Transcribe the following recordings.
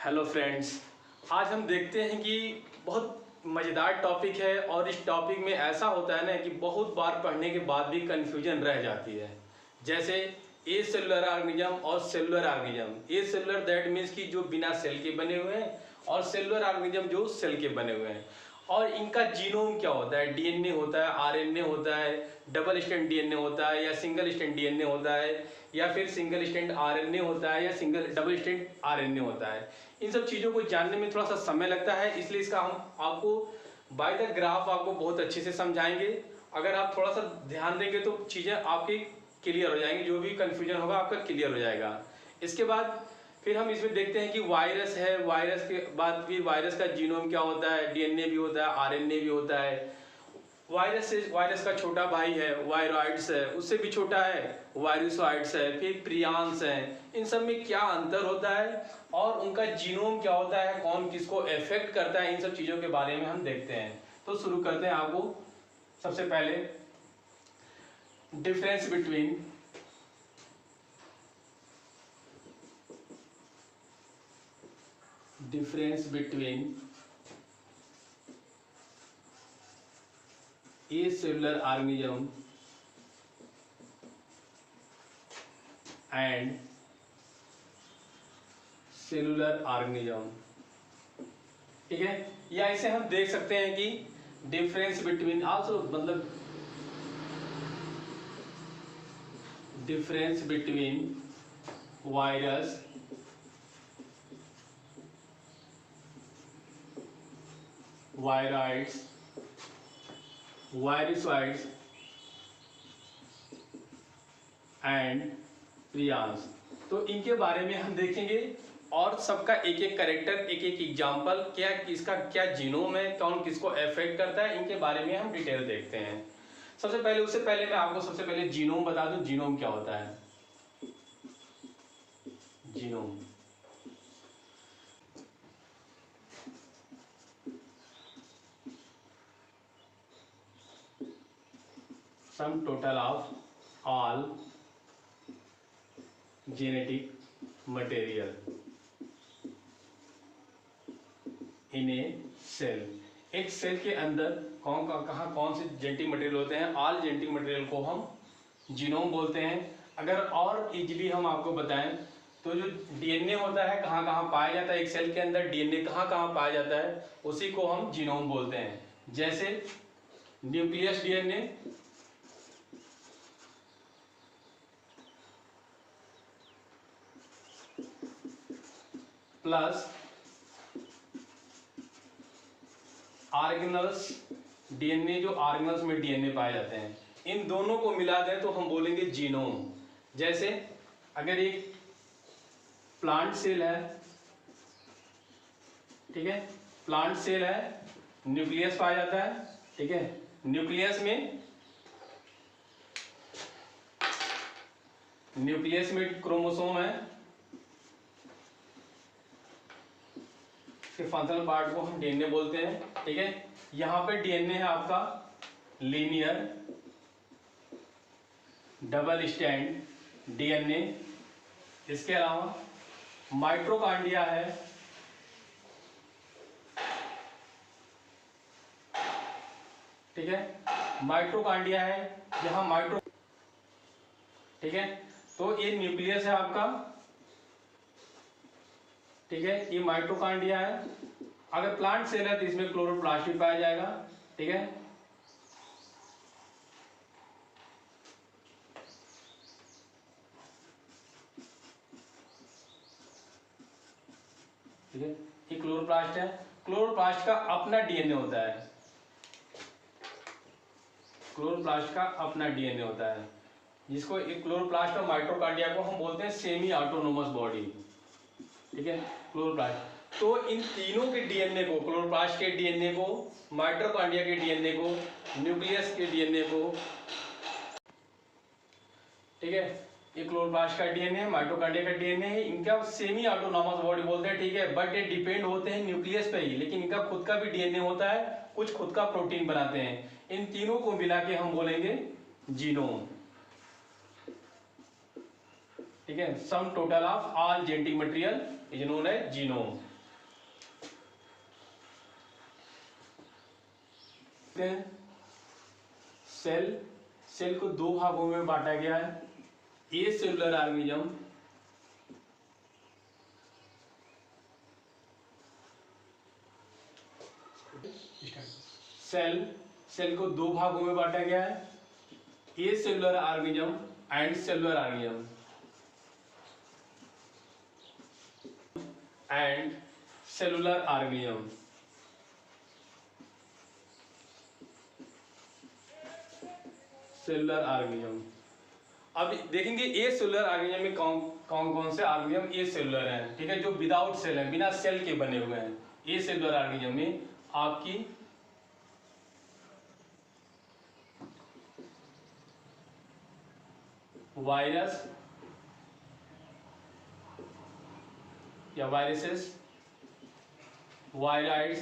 Hello friends, आज हम देखते हैं कि बहुत मज़ेदार टॉपिक है और इस टॉपिक में ऐसा होता है ना कि बहुत बार पढ़ने के बाद भी कन्फ्यूजन रह जाती है। जैसे ए सेलुलर ऑर्गेनिज्म और cellular organism. A cellular that means कि जो बिना सेल के बने हुए हैं, और सेलुलर ऑर्गेनिज्म जो सेल के बने हुए हैं। और इनका जीनोम क्या होता है, डीएनए होता है, आरएनए होता है, डबल स्ट्रैंड डीएनए होता है या सिंगल स्ट्रैंड डीएनए होता है, या फिर सिंगल स्ट्रैंड आरएनए होता है या डबल स्ट्रैंड आरएनए होता है। इन सब चीज़ों को जानने में थोड़ा सा समय लगता है, इसलिए इसका हम आपको बाय द ग्राफ आपको बहुत अच्छे से समझाएंगे। अगर आप थोड़ा सा ध्यान देंगे तो चीज़ें आपकी क्लियर हो जाएंगी, जो भी कन्फ्यूजन होगा आपका क्लियर हो जाएगा। इसके बाद फिर हम इसमें देखते हैं कि वायरस है, वायरस के बाद फिर वायरस का जीनोम क्या होता है, डीएनए भी होता है, आरएनए भी होता है। वायरस का छोटा भाई है वायरॉइड्स है, उससे भी छोटा है वायरसॉइड्स है, फिर प्रियांस है। इन सब में क्या अंतर होता है और उनका जीनोम क्या होता है, कौन किसको अफेक्ट करता है, इन सब चीज़ों के बारे में हम देखते हैं। तो शुरू करते हैं। आपको सबसे पहले difference between acellular organism and cellular organism, ठीक है। या इसे हम देख सकते हैं कि डिफरेंस बिटवीन आल्सो, मतलब difference between virus viroids virusoids and prions. तो इनके बारे में हम देखेंगे और सबका एक एक कैरेक्टर, एक एक एग्जाम्पल, क्या किसका क्या जीनोम है, कौन किसको अफेक्ट करता है, इनके बारे में हम डिटेल देखते हैं। उससे पहले मैं आपको सबसे पहले जीनोम बता दूं। जीनोम क्या होता है? Genome sum total of all genetic material in a cell. एक सेल के अंदर कौन से जेनेटिक मटेरियल होते हैं, ऑल जेनेटिक मटेरियल को हम जीनोम बोलते हैं। अगर और इजीली हम आपको बताएं तो जो डीएनए होता है कहाँ कहाँ पाया जाता है, एक सेल के अंदर डीएनए कहाँ कहाँ पाया जाता है, उसी को हम जीनोम बोलते हैं। जैसे nucleus DNA, plus organelles DNA, जो ऑर्गेनल्स में डीएनए पाए जाते हैं, इन दोनों को मिला दें तो हम बोलेंगे जीनोम। जैसे अगर एक प्लांट सेल है, ठीक है, प्लांट सेल है, न्यूक्लियस पाया जाता है, ठीक है। न्यूक्लियस में क्रोमोसोम है, फिर फंक्शनल पार्ट को हम डीएनए बोलते हैं, ठीक है। यहां पे डीएनए है आपका लीनियर डबल स्ट्रैंड डीएनए। इसके अलावा माइटोकॉन्ड्रिया है, ठीक है, माइटोकॉन्ड्रिया है, यहां ठीक है। तो ये न्यूक्लियस है आपका, ठीक है, ये माइटोकॉन्ड्रिया है। अगर प्लांट सेल है तो इसमें क्लोरोप्लास्ट भी पाया जाएगा, ठीक है। ठीक है, ये क्लोरोप्लास्ट है। क्लोरोप्लास्ट का अपना डीएनए होता है, क्लोरोप्लास्ट का अपना डीएनए होता है, जिसको एक क्लोरोप्लास्ट और माइटोकॉन्ड्रिया को हम बोलते हैं सेमी ऑटोनोमस बॉडी, ठीक है, क्लोरोप्लास्ट। तो इन तीनों के डीएनए को, क्लोरोप्लास्ट के डीएनए को, माइटोकॉन्ड्रिया के डीएनए को, न्यूक्लियस के डीएनए को, ठीक है, ये क्लोरोप्लास्ट का डीएनए है, माइटोकॉन्ड्रिया का डीएनए है, इनका सेमी ऑटोनोमस बॉडी बोलते हैं, ठीक है। बट ये डिपेंड होते हैं न्यूक्लियस पे ही, लेकिन इनका खुद का भी डीएनए होता है, कुछ खुद का प्रोटीन बनाते हैं। इन तीनों को मिला के हम बोलेंगे जीनोम, ठीक है। Sum total of all genetic material is known as genome. Cell को दो भागों में बांटा गया है, ए सेलुलर ऑर्गेनिज्म सेल को दो भागों में बांटा गया है, acellular organism and cellular organism and cellular organism. Cellular organism, अब देखेंगे ए सेलुलर ऑर्गेनिज्म में कौन कौन से ऑर्गेनिज्म ए सेलुलर हैं, ठीक है, जो विदाउट सेल है, बिना सेल के बने हुए हैं। ए सेलुलर ऑर्गेनिज्म में आपकी वायरस या वायरसेस, वायराइड्स,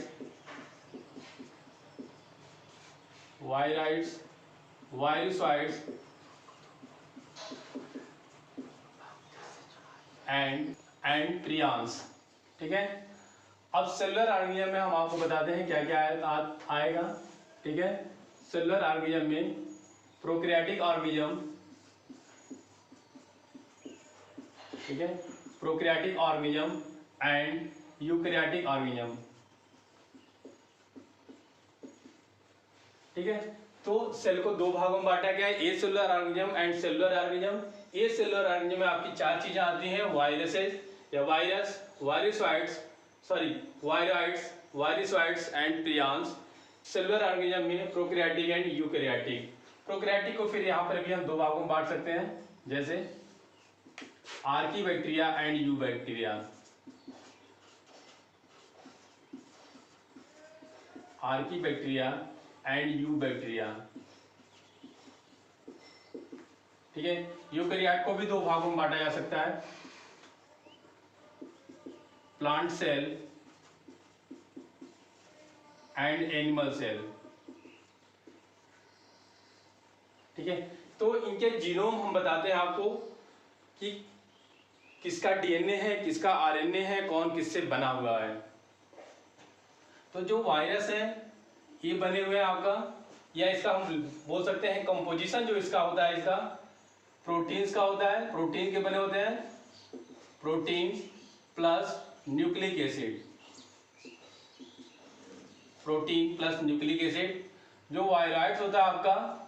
वायरसॉइड्स एंड प्रियॉन्स, ठीक है। अब सेलुलर ऑर्गेनिज्म में हम आपको बताते हैं क्या क्या आएगा, ठीक है। सेलुलर ऑर्गेनिज्म में प्रोकैरियोटिक ऑर्गेनिज्म, ठीक है, prokaryotic organism and eukaryotic organism, ठीक है। तो सेल को दो भागों में बांटा गया है, acellular organism and cellular organism. Acellular organism में आपकी चार चीजें आती हैं, वायरसेस या virus, virusoids and prions. Cellular organism में प्रोकैरियोटिक एंड यूकैरियोटिक। प्रोकैरियोटिक को फिर यहाँ पर भी हम दो भागों में बांट सकते हैं, जैसे archaebacteria and eubacteria. Archaebacteria and eubacteria, ठीक है। यूकैरियोट को भी दो भागों में बांटा जा सकता है, plant cell and animal cell, ठीक है। तो इनके जीनोम हम बताते हैं आपको कि किसका डीएनए है, किसका आरएनए है, कौन किससे बना हुआ है। तो जो वायरस है ये बने हुए हैं आपका, या इसका हम बोल सकते हैं कंपोजिशन जो इसका होता है, इसका प्रोटीन्स का होता है, प्रोटीन के बने होते हैं, protein plus nucleic acid, protein plus nucleic acid. जो वायराइड्स होता है आपका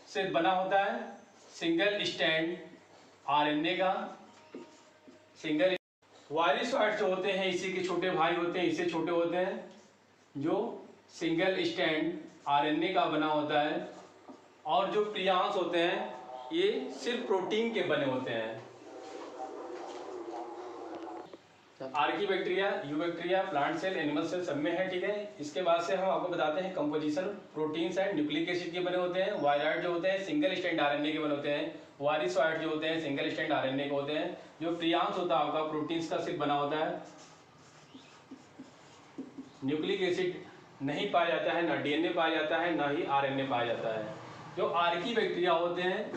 से बना होता है सिंगल स्टैंड आरएनए का, सिंगल। वायरसॉइड्स जो होते हैं इसी के छोटे भाई होते हैं, इससे छोटे होते हैं, जो सिंगल स्टैंड आरएनए का बना होता है। और जो प्रियॉन्स होते हैं ये सिर्फ प्रोटीन के बने होते हैं। Archaebacteria, eubacteria, plant cell, animal cell सब में है, ठीक है। इसके बाद से हम आपको बताते हैं composition. Proteins and nucleic acid के बने होते हैं। वायराइड जो होते हैं सिंगल स्टैंड आरएनए के बने होते हैं। वायरसॉइड जो होते हैं सिंगल स्टैंड आरएनए के होते हैं। जो प्रियॉन्स होता है आपका प्रोटीन्स का सिर्फ बना होता है। न्यूक्लिक एसिड नहीं पाया जाता है, ना डीएनए पाया जाता है, ना ही आरएनए पाया जाता है। जो आर्कीबैक्टीरिया होते हैं,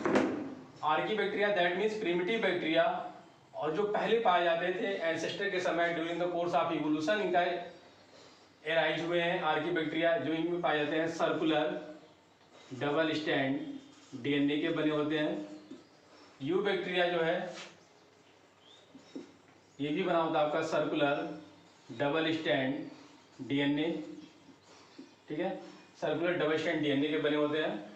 archaebacteria that means primitive bacteria, और जो पहले पाए जाते थे एंसेस्टर के समय during the course of evolution इनका एराइज हुए हैं आर्कीबैक्टीरिया, जो इनमें पाए जाते हैं सर्कुलर डबल स्टैंड डीएनए के बने होते हैं। यू बैक्टीरिया जो है ये भी बना होता है आपका सर्कुलर डबल स्टैंड डीएनए, ठीक है। सर्कुलर डबल स्टैंड डीएनए के बने होते हैं,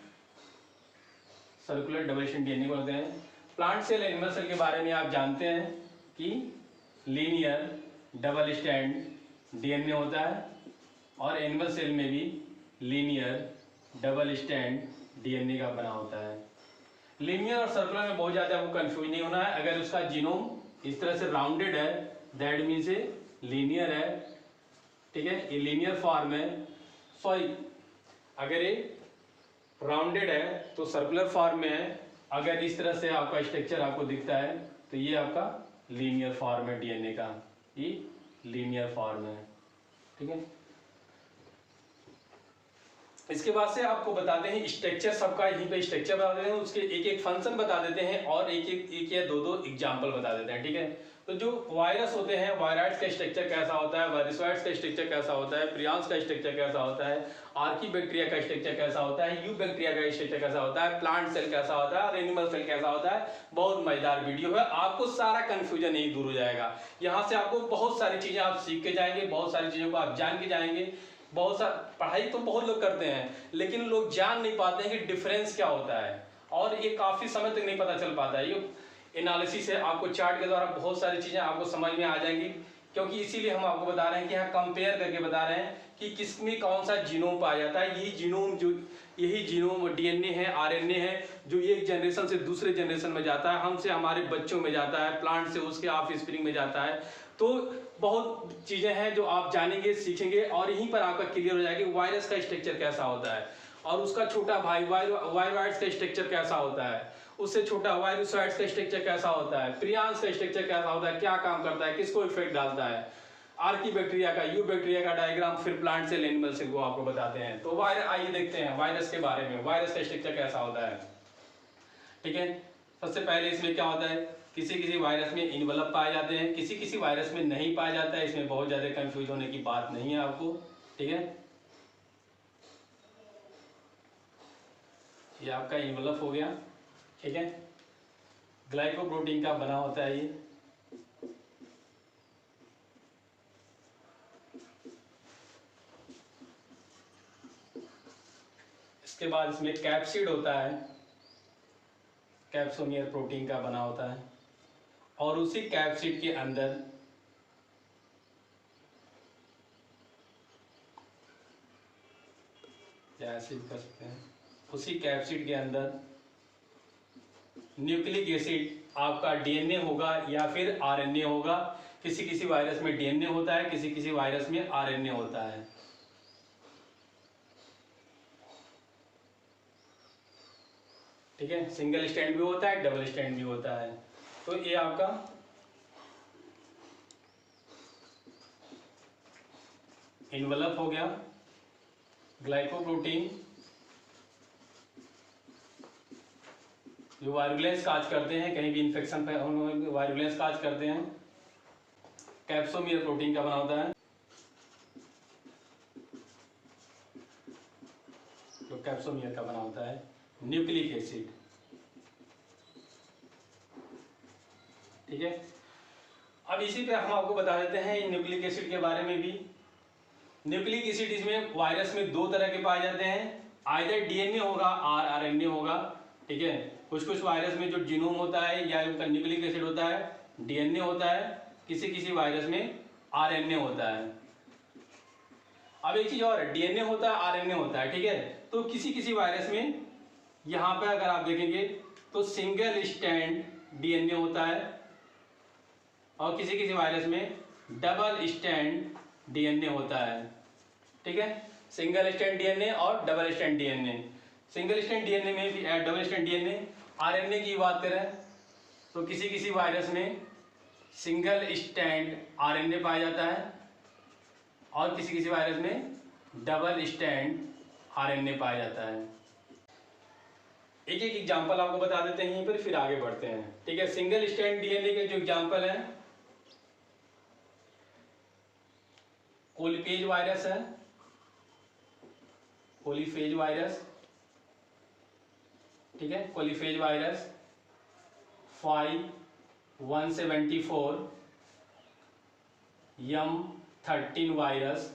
सर्कुलर डबल स्टैंड डीएनए के होते हैं। प्लांट सेल, एनिमल सेल के बारे में आप जानते हैं कि लीनियर डबल स्टैंड डीएनए होता है, और एनिमल सेल में भी लीनियर डबल स्टैंड डीएनए का बना होता है। लीनियर और सर्कुलर में बहुत ज़्यादा आपको कंफ्यूज नहीं होना है। अगर उसका जीनोम इस तरह से राउंडेड है दैट मीन्स ये लीनियर है, ठीक है, ये लीनियर फॉर्म है। सॉरी, अगर ये राउंडेड है तो सर्कुलर फॉर्म में है। अगर इस तरह से आपका स्ट्रक्चर आपको दिखता है तो ये आपका लीनियर फॉर्म है डीएनए का, ये लीनियर फॉर्म है, ठीक है। इसके बाद से आपको बताते हैं स्ट्रक्चर सबका, यहीं पे स्ट्रक्चर बता देते हैं, उसके एक एक फंक्शन बता देते हैं और एक या दो एग्जाम्पल बता देते हैं, ठीक है। तो जो वायरस होते हैं, वायराइड्स का स्ट्रक्चर कैसा होता है, वायरसॉइड्स का स्ट्रक्चर कैसा होता है, प्रियॉन्स का स्ट्रक्चर कैसा होता है, आर्कीबैक्टीरिया का स्ट्रक्चर कैसा होता है, यू बैक्टीरिया का स्ट्रक्चर कैसा होता है, प्लांट सेल कैसा होता है और एनिमल सेल कैसा होता है। बहुत मजेदार वीडियो है, आपको सारा कंफ्यूजन यही दूर हो जाएगा। यहाँ से आपको बहुत सारी चीजें आप सीख के जाएंगे, बहुत सारी चीजों को आप जान के जाएंगे। बहुत सा पढ़ाई तो बहुत लोग करते हैं, लेकिन लोग जान नहीं पाते हैं कि डिफरेंस क्या होता है, और ये काफी समय तक नहीं पता चल पाता है। ये एनालिसिस है, आपको चार्ट के द्वारा बहुत सारी चीजें आपको समझ में आ जाएंगी, क्योंकि इसीलिए हम आपको बता रहे हैं कि यहाँ कंपेयर करके बता रहे हैं कि किसमें कौन सा जीनोम पाया जाता है। यही जीनोम डीएनए है, आरएनए है, जो एक जनरेशन से दूसरे जनरेशन में जाता है, हमसे हमारे बच्चों में जाता है, प्लांट से उसके ऑफस्प्रिंग में जाता है। तो बहुत चीजें हैं जो आप जानेंगे, सीखेंगे, और यहीं पर आपका क्लियर हो जाएगा कि वायरस का स्ट्रक्चर कैसा होता है, और उसका छोटा भाई वायरॉइड्स का स्ट्रक्चर कैसा होता है, उससे छोटा वायरसॉइड्स का स्ट्रक्चर कैसा होता है, प्रियॉन्स का स्ट्रक्चर कैसा होता है, क्या काम करता है, किसको इफेक्ट डालता है, आर्कीबैक्टीरिया का, यू बैक्टीरिया का डायग्राम, फिर प्लांट सेल, एनिमल सेल को आपको बताते हैं। तो आइए देखते हैं वायरस के बारे में, वायरस का स्ट्रक्चर कैसा होता है। ठीक है, सबसे पहले इसमें क्या होता है, किसी किसी वायरस में इनवलप पाए जाते हैं, किसी किसी वायरस में नहीं पाया जाता है। इसमें बहुत ज्यादा कंफ्यूज होने की बात नहीं है आपको। ठीक है, ये आपका इनवलप हो गया। ठीक है, ग्लाइकोप्रोटीन का बना होता है ये। इसके बाद इसमें कैप्सिड होता है, कैप्सोमियर प्रोटीन का बना होता है, और उसी कैप्सिड के अंदर ऐसे भी कर सकते हैं, उसी कैप्सिड के अंदर न्यूक्लिक एसिड आपका डीएनए होगा या फिर आरएनए होगा। किसी किसी वायरस में डीएनए होता है, किसी किसी वायरस में आरएनए होता है। ठीक है, सिंगल स्टैंड भी होता है, डबल स्टैंड भी होता है। तो ये आपका इनवलप हो गया, ग्लाइकोप्रोटीन जो वायरुलेंस काज करते हैं, कहीं भी इन्फेक्शन वायरुलेंस काज करते हैं। कैप्सोमियर प्रोटीन का बना होता है, जो कैप्सोमियर का बना होता है। न्यूक्लिक एसिड, ठीक है। अब इसी पे हम आपको बता देते हैं न्यूक्लिक एसिड के बारे में भी। न्यूक्लिक एसिड इसमें वायरस में दो तरह के पाए जाते हैं, आइदर डीएनए होगा और आरएनए होगा। ठीक है, कुछ कुछ वायरस में जो जीनोम होता है या उनका न्यूक्लिक एसिड होता है डीएनए होता है, किसी किसी वायरस में आरएनए होता है। अब एक चीज और, डीएनए होता है, आरएनए होता है। ठीक है, तो किसी किसी वायरस में यहाँ पे अगर आप देखेंगे तो सिंगल स्टैंड डीएनए होता है, और किसी किसी वायरस में डबल स्टैंड डीएनए होता है। ठीक है, सिंगल स्टैंड डीएनए और double stand DNA. Single stand DNA में भी डबल स्टैंड डीएनए। आरएनए की बात करें तो किसी किसी वायरस में सिंगल स्टैंड आरएनए पाया जाता है, और किसी किसी वायरस में डबल स्टैंड आरएनए पाया जाता है। एक एक एग्जांपल आपको बता देते हैं यहीं पर, फिर आगे बढ़ते हैं। ठीक है, सिंगल स्टैंड डीएनए के जो एग्जांपल हैं, कोलीफेज वायरस है, कोलीफेज वायरस। ठीक है, कोलीफेज वायरस 5174, M13 वायरस।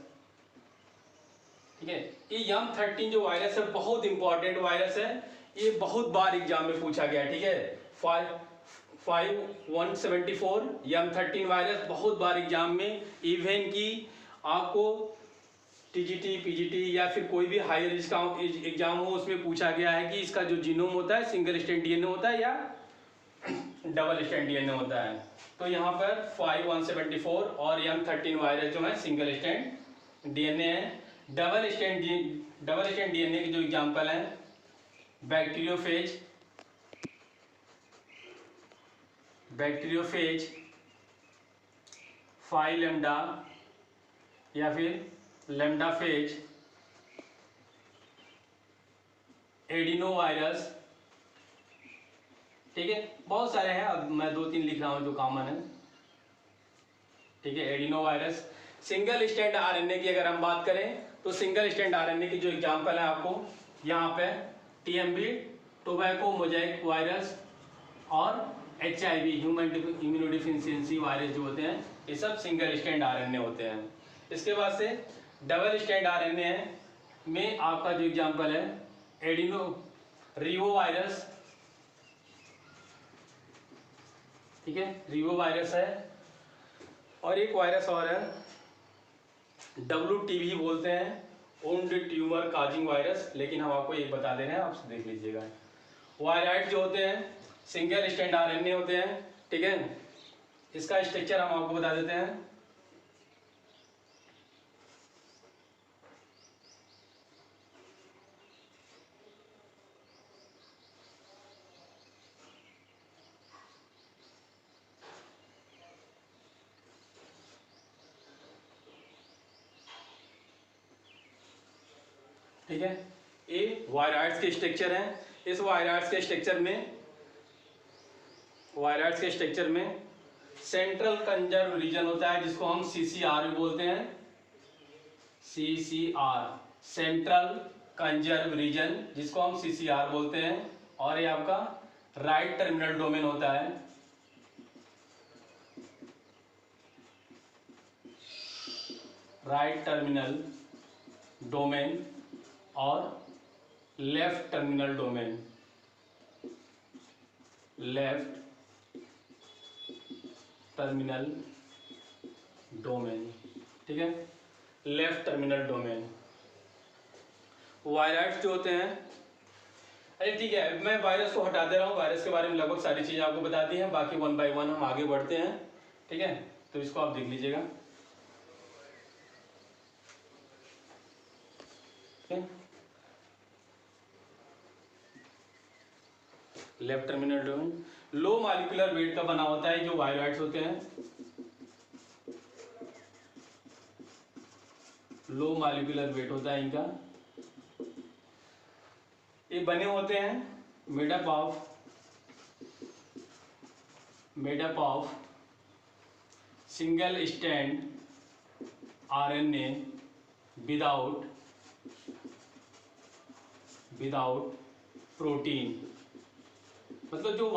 ठीक है, ये M13 जो वायरस है बहुत इंपॉर्टेंट वायरस है, ये बहुत बार एग्जाम में पूछा गया। ठीक है, 5174 M13 वायरस बहुत बार एग्जाम में, इवन की आपको टीजीटी, पीजीटी या फिर कोई भी हायर एग्जाम हो उसमें पूछा गया है कि इसका जो जीनोम होता है सिंगल स्टैंड डीएनए होता है या डबल स्टैंड डीएनए होता है। तो यहाँ पर 5174 और M13 वायरस जो है सिंगल स्टैंड डीएनए है। डबल स्टैंड डीएनए के जो एग्जांपल हैं, बैक्टीरियोफेज, फाई लैम्डा या फिर लैम्डाफेज, एडिनो वायरस। ठीक है, बहुत सारे हैं, अब मैं दो तीन लिख रहा हूँ जो कॉमन है। ठीक है, adeno virus. Single stand RNA की अगर हम बात करें तो सिंगल स्टैंड आरएनए की जो एग्जांपल है आपको यहाँ पे टीएमवी टोबैको मोजाइक वायरस और एचआईवी ह्यूमन इम्यूनोडिफिशियंसी वायरस जो होते हैं ये सब सिंगल स्टैंड आरएनए होते हैं। इसके बाद से डबल स्टैंड आरएनए में आपका जो एग्जांपल है एडिनो रिवो वायरस, ठीक है, रिवो वायरस है। और एक वायरस और है WTV बोलते हैं, वुंड ट्यूमर काजिंग वायरस, लेकिन हम आपको एक बता दे रहे हैं, आप देख लीजिएगा। वायराइड जो होते हैं सिंगल स्टैंड आरएनए होते हैं, ठीक है। इसका स्ट्रक्चर हम आपको बता देते हैं। ठीक है, ये वायराइड्स के स्ट्रक्चर हैं। इस वायराइड्स के स्ट्रक्चर में सेंट्रल कंजर्व रीजन होता है जिसको हम CCR भी बोलते हैं, CCR सेंट्रल कंजर्व रीजन जिसको हम CCR बोलते हैं। और ये आपका राइट टर्मिनल डोमेन होता है, राइट टर्मिनल डोमेन और left terminal domain, left terminal domain, ठीक है, लेफ्ट टर्मिनल डोमेन। वायराइड्स जो होते हैं, अरे ठीक है, मैं वायरस को हटा दे रहा हूँ, वायरस के बारे में लगभग सारी चीजें आपको बता दी हैं, बाकी 1 बाय 1 हम आगे बढ़ते हैं, ठीक है। तो इसको आप देख लीजिएगा, left terminal domain low molecular weight का बना होता है जो वायराइड्स होते हैं, लो मॉलिक्यूलर वेट होता है इनका। ये बने होते हैं made up of single stand RNA without protein. मतलब जो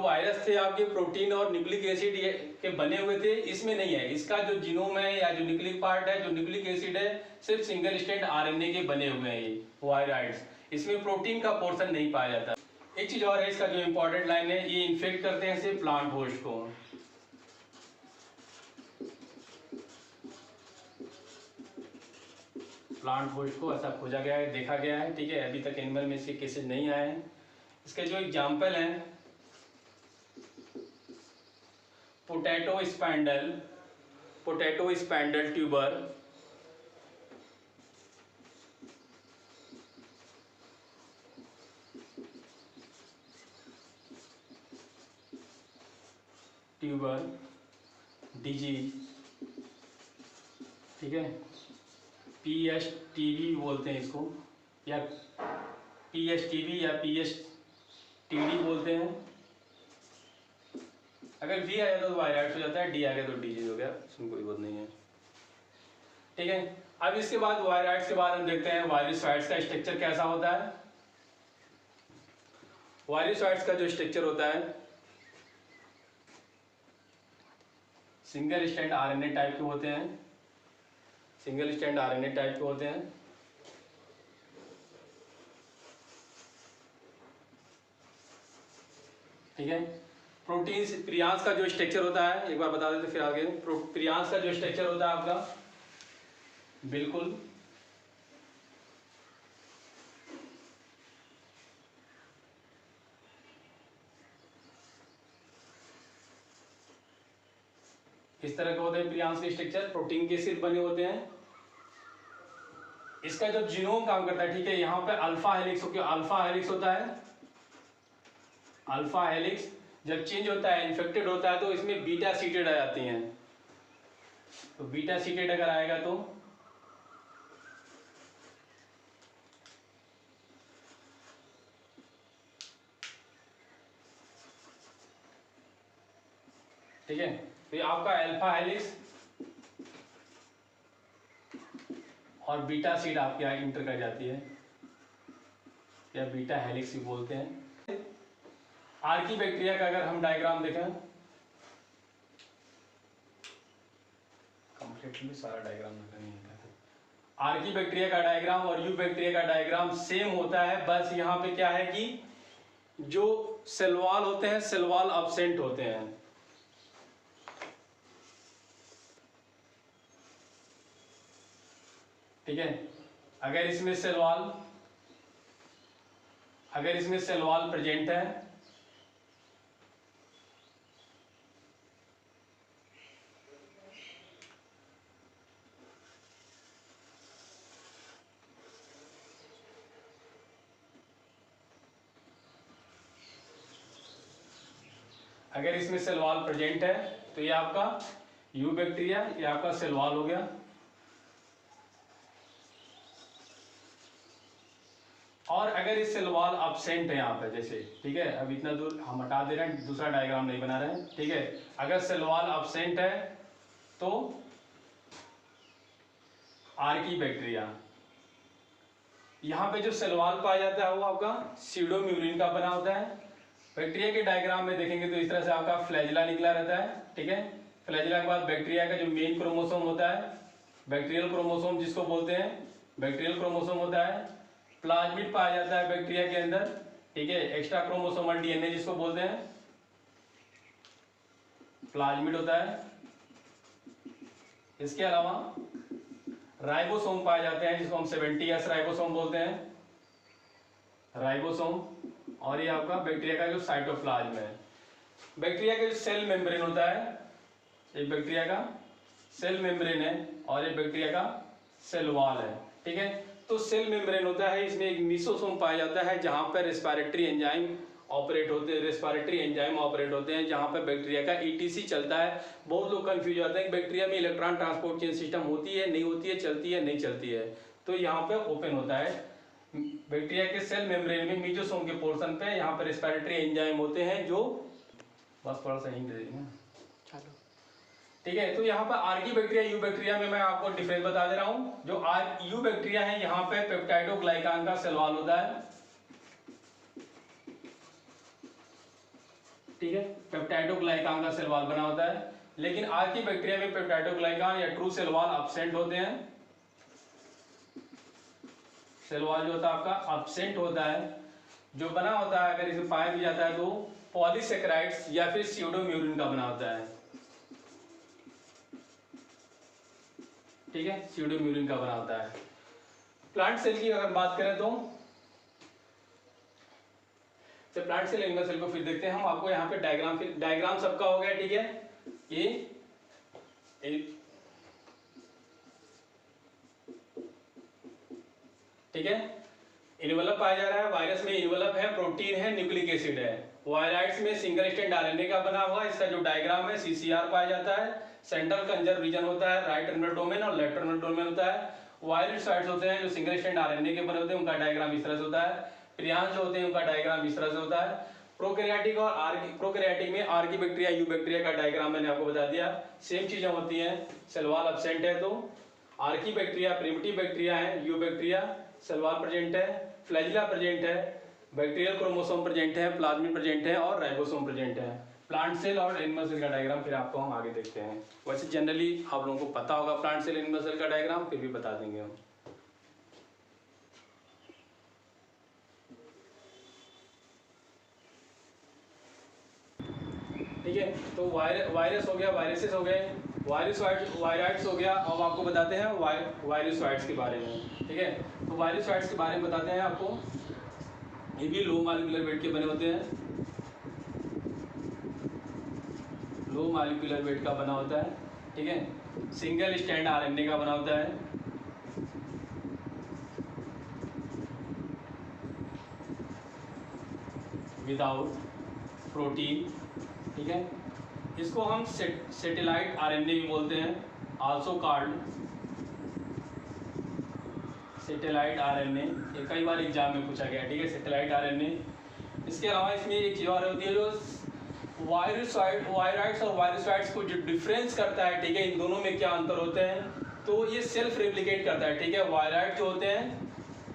वायरस थे आपके प्रोटीन और न्यूक्लिक एसिड के बने हुए थे, इसमें नहीं है। इसका जो जीनोम है या जो न्यूक्लिक पार्ट है, जो न्यूक्लिक एसिड है, सिर्फ सिंगल स्टैंड आरएनए के बने हुए हैं ये वायराइड्स। इसमें प्रोटीन का पोर्शन नहीं पाया जाता। एक चीज और है, इसका जो इंपॉर्टेंट लाइन है, ये इन्फेक्ट करते हैं सिर्फ प्लांट होस्ट को, प्लांट होस्ट को ऐसा खोजा गया है, देखा गया है, ठीक है। अभी तक एनिमल में इसके केसेस नहीं आए हैं। इसके जो एग्जाम्पल हैं पोटैटो स्पैंडल ट्यूबर, डिजीज, ठीक है, PSTV बोलते हैं इसको, या PSTV या PSTD बोलते हैं। अगर V आ जाता तो वायराइड्स हो जाता है, D आ गया तो डिजीज हो गया, इसमें कोई बात नहीं है, ठीक है। अब इसके बाद वायराइड्स के बाद हम देखते हैं वायरसॉइड्स का स्ट्रक्चर कैसा होता है। वायरसॉइड्स का जो स्ट्रक्चर होता है सिंगल स्टैंड आरएनए टाइप के होते हैं, सिंगल स्टैंड आरएनए टाइप के होते हैं, ठीक है। प्रोटीन्स, प्रियांस का जो स्ट्रक्चर होता है, एक बार बता देते फिर आगे। प्रियांस का जो स्ट्रक्चर होता है आपका बिल्कुल इस तरह के होते हैं। प्रियांस के स्ट्रक्चर प्रोटीन के सिर्फ बने होते हैं। इसका जब जीनोम काम करता है, ठीक है, यहाँ पे अल्फा हेलिक्स होता है। अल्फा हेलिक्स जब चेंज होता है, इन्फेक्टेड होता है, तो इसमें बीटा सीटेड आ जाती हैं। तो बीटा सीटेड अगर आएगा तो ठीक है, तो ये आपका अल्फा हेलिक्स और बीटा शीट आपके यहाँ इंटर कर जाती है, या बीटा हेलिक्स भी बोलते हैं। आर्कीबैक्टीरिया का अगर हम डायग्राम देखें, कंप्लीटली सारा डायग्राम नहीं है। आर्कीबैक्टीरिया का डायग्राम और यूबैक्टीरिया का डायग्राम सेम होता है, बस यहाँ पे क्या है कि जो सेल वॉल होते हैं सेल वॉल अब्सेंट होते हैं। ठीक है, अगर इसमें सेल वॉल प्रेजेंट है तो ये आपका यूबैक्टीरिया, ये आपका सेल वॉल हो गया। और अगर इस सेल वॉल अब्सेंट है यहाँ पे, जैसे ठीक है, अब इतना दूर हम हटा दे रहे हैं, दूसरा डायग्राम नहीं बना रहे हैं। ठीक है, अगर सेल वॉल अब्सेंट है तो आर्कीबैक्टीरिया, यहाँ पे जो सेल वॉल पाया जाता है वो आपका सीडोम्यूरिन का बना होता है। बैक्टीरिया के डायग्राम में देखेंगे तो इस तरह से आपका फ्लैजिला निकला रहता है। ठीक है, फ्लैजिला के बाद बैक्टीरिया का जो मेन क्रोमोसोम होता है, बैक्टीरियल क्रोमोसोम जिसको बोलते हैं, बैक्टीरियल क्रोमोसोम होता है। प्लाज्मिड पाया जाता है बैक्टीरिया के अंदर। ठीक है, एक्स्ट्रा क्रोमोसोमल डीएनए जिसको बोलते हैं, प्लाज्मिड होता है। इसके अलावा राइबोसोम पाए जाते हैं जिसको हम 70S राइबोसोम बोलते हैं, राइबोसोम। और ये आपका बैक्टीरिया का जो साइटोप्लाज्म है। बैक्टीरिया का जो सेल मेम्ब्रेन होता है, एक बैक्टीरिया का सेल मेम्ब्रेन है और एक बैक्टीरिया का सेल वॉल है। ठीक है, तो सेल मेम्ब्रेन होता है, इसमें एक मीसोसोम पाया जाता है जहां पर रेस्पिरेटरी एंजाइम ऑपरेट होते हैं, जहां पर बैक्टीरिया का ईटीसी चलता है। बहुत लोग कंफ्यूज होते हैं कि बैक्टीरिया में इलेक्ट्रॉन ट्रांसपोर्ट चेन सिस्टम होती है, नहीं होती है, चलती है, नहीं चलती है। तो यहाँ पे ओपन होता है बैक्टीरिया के सेल मेम्ब्रेन में, मीजोसोम के पोर्शन पे यहाँ पर रेस्पिरेटरी एंजाइम होते हैं जो, बस थोड़ा सा हिंट दे देंगे। ठीक है, तो यहाँ पर आर्कीबैक्टीरिया यूबैक्टीरिया में मैं आपको डिफरेंस बता दे रहा हूँ। जो यूबैक्टीरिया है यहाँ पे पेप्टाइडोग्लाइकान का सेल वॉल होता है। ठीक है, पेप्टाइडोग्लाइकान का सेल वॉल बना होता है, लेकिन आर्कीबैक्टीरिया में पेप्टाइडोग्लाइकान या ट्रू सेल वॉल अब्सेंट होते हैं। सेल वॉल जो होता है आपका अब्सेंट होता है। जो बना होता है, अगर इसमें पाया भी जाता है तो पॉलीसेकेराइड्स या फिर सीडोम्यूरिन का बना होता है। ठीक है, सीडोम्यूरिन का बना होता है। प्लांट सेल की अगर बात करें तो प्लांट सेल एनिमल सेल को फिर देखते हैं हम। आपको यहाँ पे डायग्राम सबका हो गया। ठीक है, ये ठीक है, इनवलप पाया जा रहा है। वायरस में इनवलप है, प्रोटीन है, न्यूक्लिक एसिड है। वायराइड्स में सिंगल स्ट्रैंड आरएनए का बना हुआ, इसका जो डायग्राम है सीसीआर पाया जाता है। सेंट्रल कंजर्व रीजन होता है, राइट टर्मिनल डोमेन और लेफ्ट टर्मिनल डोमेन होता है। वायरसाइट्स होते हैं जो सिंगल स्ट्रैंड आरएनए के बने होते हैं, उनका डायग्राम इस तरह से होता है। प्रियांश जो होते हैं उनका डायग्राम इस तरह से होता है। प्रोकैरियोटिक में आर्कीबैक्टीरिया यूबैक्टीरिया का डायग्राम मैंने आपको बता दिया। सेम चीजें होती हैं। सेल वॉल अब्सेंट है तो आर्कीबैक्टीरिया प्रिमिटिव बैक्टीरिया है, यूबैक्टीरिया सेल वॉल प्रेजेंट है, फ्लैजिला प्रेजेंट है, बैक्टीरियल क्रोमोसोम प्रेजेंट है, प्लाज्मिड प्रेजेंट है और राइबोसोम प्रेजेंट है। प्लांट सेल और एनिमल सेल का डायग्राम फिर आपको हम आगे देखते हैं। वैसे जनरली आप लोगों को पता होगा प्लांट सेल एनिमल सेल का डायग्राम, फिर भी बता देंगे हम। ठीक है, तो वायरस हो गया, वायरसेस हो गए, वायराइड्स हो गया। अब आपको बताते हैं वायरसॉइड्स के बारे में। ठीक है, तो वायरसॉइड्स के बारे में बताते हैं आपको। ये भी लो मॉलिक्यूलर वेट के बने होते हैं, लो मॉलिक्यूलर वेट का बना होता है। ठीक है, सिंगल स्ट्रैंड आरएनए का बना होता है। Without protein. ठीक है, इसको हम सैटेलाइट आरएनए भी बोलते हैं, आल्सो कॉल्ड सैटेलाइट आरएनए। ये कई बार एग्जाम में पूछा गया। ठीक है, सैटेलाइट आरएनए। इसके अलावा इसमें एक चीज़ और होती है जो वायरॉइड्स और वायरसॉइड्स को जो डिफरेंस करता है, ठीक है, इन दोनों में क्या अंतर होते हैं, तो ये सेल्फ रेप्लिकेट करता है, ठीक है। वायरॉइड जो होते हैं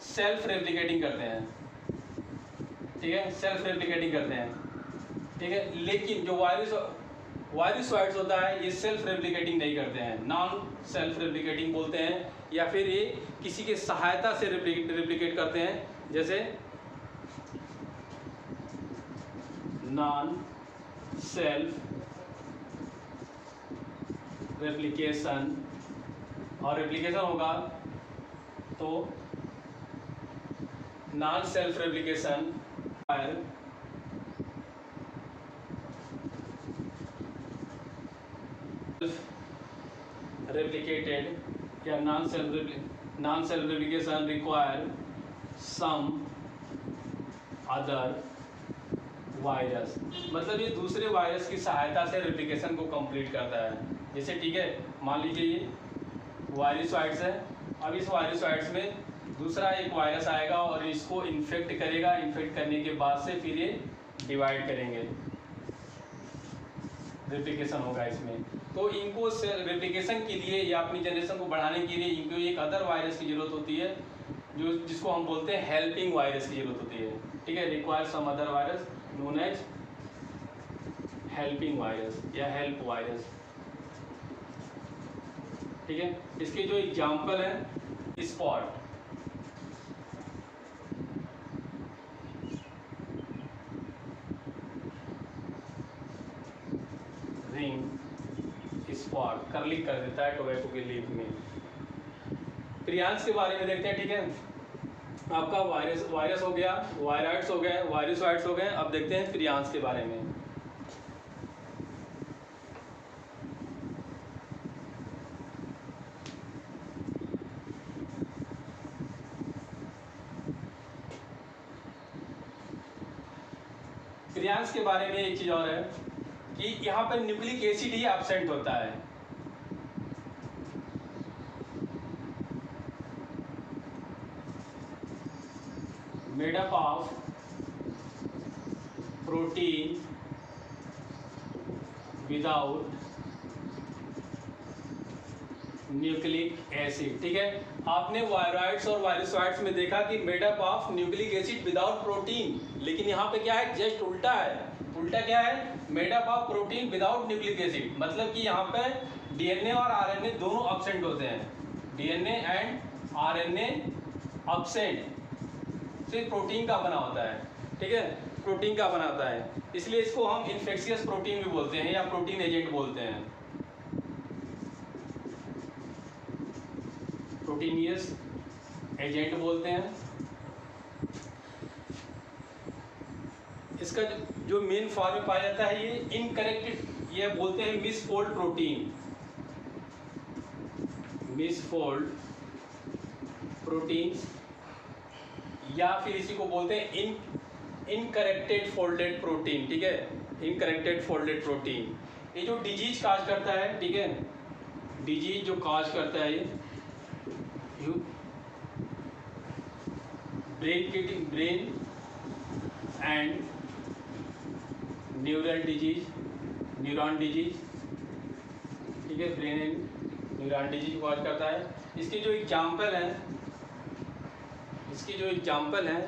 सेल्फ रेप्लिकेटिंग करते हैं, ठीक है, सेल्फ रेप्लिकेटिंग करते हैं, ठीक है। लेकिन जो वायरसॉइड्स होता है ये सेल्फ रेप्लिकेटिंग नहीं करते हैं, नॉन सेल्फ रेप्लिकेटिंग बोलते हैं, या फिर ये किसी के सहायता से रेप्लिकेट करते हैं, जैसे नॉन सेल्फ रेप्लिकेशन, और रेप्लिकेशन होगा तो नॉन सेल्फ रेप्लिकेशन replicated या non self replication require some other virus, मतलब ये दूसरे वायरस की सहायता से रेप्लिकेशन को कंप्लीट करता है। जैसे ठीक है, मान लीजिए ये वायरसॉइड्स है, अब इस वायरसॉइड्स में दूसरा एक वायरस आएगा और इसको इन्फेक्ट करेगा, इन्फेक्ट करने के बाद से फिर ये डिवाइड करेंगे, रेप्लिकेशन होगा इसमें। तो इनको रेप्लिकेशन के लिए या अपनी जनरेशन को बढ़ाने के लिए इनको एक अदर वायरस की जरूरत होती है, जो जिसको हम बोलते हैं हेल्पिंग वायरस की जरूरत होती है, ठीक है। Require some other virus known as helping virus या हेल्प वायरस, ठीक है। इसके जो एग्जाम्पल है स्पॉट, रिंग, स्पॉट, कर्लिंग कर देता है टोबैको के लीफ में। प्रियांश के बारे में देखते हैं, ठीक है। आपका वायरस हो गया, वायरॉइड्स हो गए, वायरसॉइड्स हो गए। अब देखते हैं प्रियांश के बारे में। प्रियांश के बारे में एक चीज और है कि यहाँ पर न्यूक्लिक एसिड ही एब्सेंट होता है, made up of protein without nucleic acid, ठीक है। आपने वायरॉइड्स और वायरसॉइड्स में देखा कि made up of nucleic acid without protein, लेकिन यहाँ पे क्या है, जस्ट उल्टा है। उल्टा क्या है, made up of protein without nucleic acid, मतलब कि यहाँ पे डीएनए और आरएनए दोनों एब्सेंट होते हैं, डीएनए एंड आरएनए एब्सेंट, सिर्फ प्रोटीन का बना होता है, ठीक है, प्रोटीन का बना होता है। इसलिए इसको हम इन्फेक्शियस प्रोटीन भी बोलते हैं या प्रोटीन एजेंट बोलते हैं, प्रोटीनियस एजेंट बोलते हैं। इसका जो मेन फॉर्म में पाया जाता है ये इनकरेक्टेड, ये बोलते हैं मिसफोल्ड प्रोटीन, मिसफोल्ड प्रोटीन, या फिर इसी को बोलते हैं इनकरेक्टेड फोल्डेड प्रोटीन, ठीक है, इनकरेक्टेड फोल्डेड प्रोटीन। ये जो डिजीज काज करता है, ठीक है, डिजीज जो काज करता है ये brain and neural disease, neuron disease, ठीक है, brain and neuron disease cause करता है। इसके जो एग्जाम्पल हैं,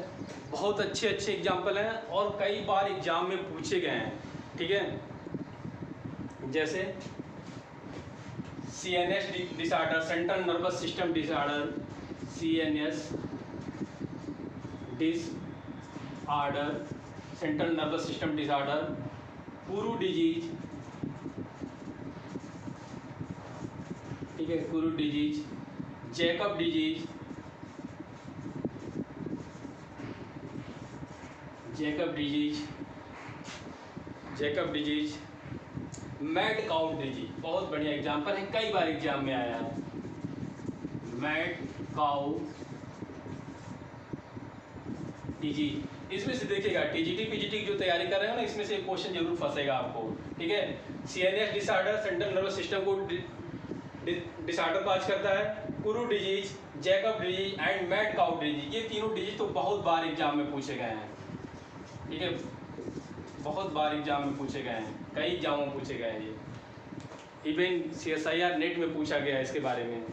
बहुत अच्छे एग्जाम्पल हैं और कई बार एग्जाम में पूछे गए हैं, ठीक है। जैसे CNS disorder, central nervous system disorder, CNS disorder, central nervous system disorder, kuru disease, ठीक है, kuru disease, Jacob disease, Jacob disease, mad cow disease, बहुत बढ़िया एग्जाम्पल है, कई बार एग्जाम में आया है। मैड काउ डिजीज, इसमें से देखिएगा TGT PGT की जो तैयारी कर रहे हो ना, इसमें से एक क्वेश्चन जरूर फंसेगा आपको, ठीक है। CNS disorder central nervous system को डिसऑर्डर काज करता है, kuru disease, Jacob disease and mad cow disease, ये तीनों डिजीज तो बहुत बार एग्जाम में पूछे गए हैं, ठीक है। बहुत बार एग्जाम में पूछे गए हैं, कई एग्जामों में पूछे गए हैं ये, इवन CSIR नेट में पूछा गया है इसके बारे में।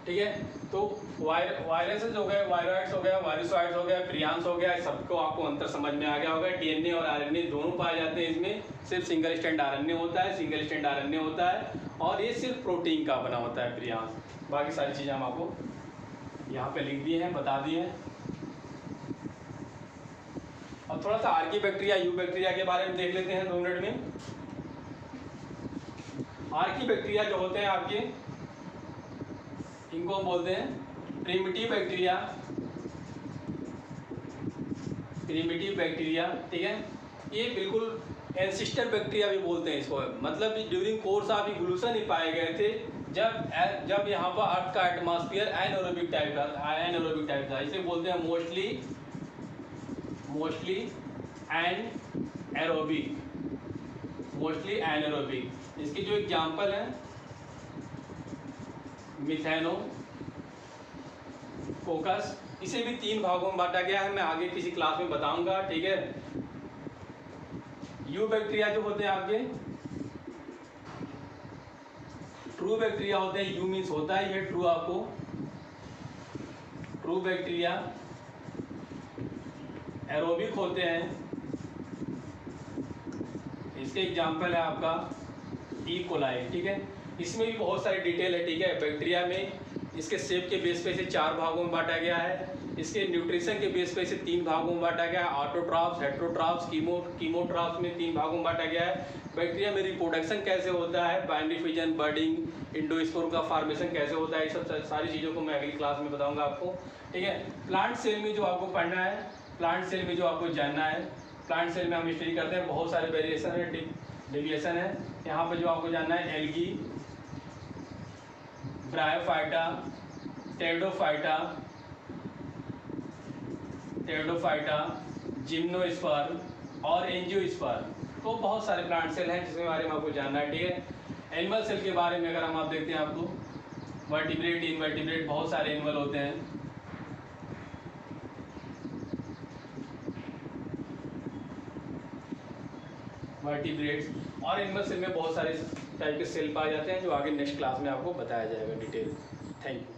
ठीक है, तो वायरसेस हो गए, वायरॉइड्स हो गया, वायरसॉइड्स हो गया, प्रियांस हो गया, सबको आपको अंतर समझ में आ गया होगा। DNA और RNA दोनों पाए जाते हैं इसमें, सिर्फ सिंगल स्ट्रैंड RNA होता है, सिंगल स्ट्रैंड RNA होता है, और ये सिर्फ प्रोटीन का बना होता है प्रियांस। बाकी सारी चीज़ें हम आपको यहाँ पे लिख दिए हैं, बता दिए हैं। अब थोड़ा सा आर्की बैक्टीरिया, यू बैक्टीरिया के बारे में देख लेते हैं 2 मिनट में। आर्की बैक्टीरिया जो होते हैं आपके, इनको हम बोलते हैं प्रिमिटिव बैक्टीरिया, प्रिमिटिव बैक्टीरिया। ठीक है, ये बिल्कुल एंसिस्टर बैक्टीरिया भी बोलते हैं इसको, मतलब ड्यूरिंग कोर्स ऑफ इवोल्यूशन ही पाए गए थे, जब यहाँ पर अर्थ का एटमॉस्फेयर एनएरोबिक टाइप था। इसे बोलते हैं मोस्टली एनएरोबिक। इसकी जो एग्जाम्पल है मिथेनोकोकस, इसे भी 3 भागों में बांटा गया है, मैं आगे किसी क्लास में बताऊंगा। ठीक है, यू बैक्टीरिया जो होते हैं आपके ट्रू बैक्टीरिया होते हैं, यू मीन्स होता है ये ट्रू, आपको ट्रू बैक्टीरिया एरोबिक होते हैं। इसके एग्जाम्पल है आपका ई कोलाई। ठीक है, इसमें भी बहुत सारी डिटेल है। ठीक है, बैक्टीरिया में इसके शेप के बेस पे इसे 4 भागों में बांटा गया है, इसके न्यूट्रिशन के बेस पे इसे 3 भागों में बांटा गया है, ऑटोट्रॉप्स, हेटेरोट्रॉप्स, कीमोट्रॉप्स में 3 भागों में बांटा गया है। बैक्टीरिया में रिप्रोडक्शन कैसे होता है, बाइंडरी फिजन, बर्डिंग, इंडोस्पोर का फॉर्मेशन कैसे होता है, ये सब सारी चीज़ों को मैं अगली क्लास में बताऊंगा आपको। ठीक है, प्लांट सेल में जो आपको पढ़ना है, प्लांट सेल में जो आपको जानना है, प्लांट सेल में हम स्टडी करते हैं, बहुत सारे वेरिएशन है, डेविएशन है। यहाँ पर जो आपको जानना है एल्गी, ब्रायोफाइटा, टेरिडोफाइटा, जिम्नोस्पर्म और एंजियोस्पर्म, तो बहुत सारे प्लांट सेल हैं जिसके बारे में आपको जानना है। ठीक है, एनिमल सेल के बारे में अगर हम आप देखते हैं, आपको वर्टिब्रेट, इनवर्टिब्रेट, बहुत सारे एनिमल होते हैं। वर्टिब्रेट्स और एनिमल सेल में बहुत सारे टाइप के सेल पाए जाते हैं, जो आगे नेक्स्ट क्लास में आपको बताया जाएगा डिटेल। Thank you.